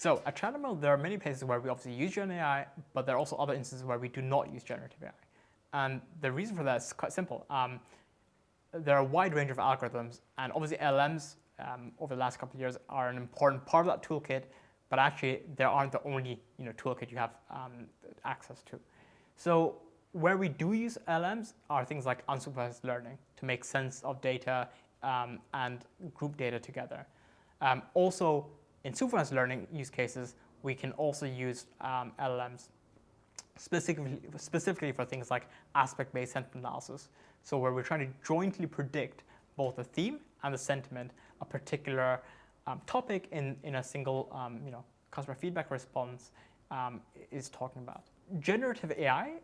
So at Chattermill, there are many places where we obviously use GenAI, but there are also other instances where we do not use generative AI. And the reason for that is quite simple. There are a wide range of algorithms, and obviously LLMs over the last couple of years are an important part of that toolkit, but actually they aren't the only toolkit you have access to. So where we do use LLMs are things like unsupervised learning to make sense of data and group data together. Also, in supervised learning use cases, we can also use LLMs specifically for things like aspect-based sentiment analysis. So where we're trying to jointly predict both the theme and the sentiment a particular topic in a single customer feedback response is talking about. Generative AI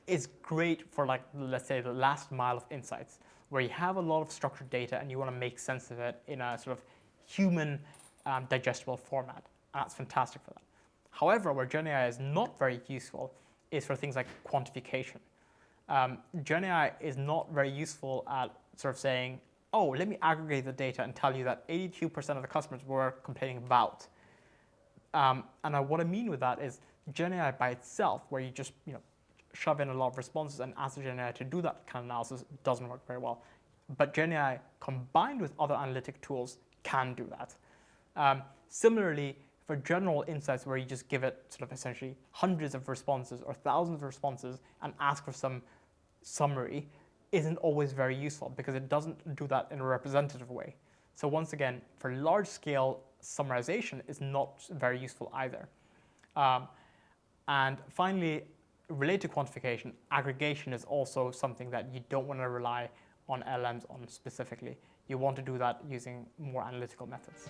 is great for, like, let's say, the last mile of insights, where you have a lot of structured data and you want to make sense of it in a sort of human digestible format. And that's fantastic for that. However, where GenAI is not very useful is for things like quantification. GenAI is not very useful at sort of saying, oh, let me aggregate the data and tell you that 82% of the customers were complaining about. And what I mean with that is GenAI by itself, where you just shove in a lot of responses and ask GenAI to do that kind of analysis, doesn't work very well. But GenAI combined with other analytic tools can do that. Similarly, for general insights where you just give it sort of essentially hundreds of responses or thousands of responses and ask for some summary, isn't always very useful because it doesn't do that in a representative way. So once again, for large-scale summarization, is not very useful either. And finally, related to quantification, aggregation is also something that you don't want to rely on LLMs on specifically. You want to do that using more analytical methods.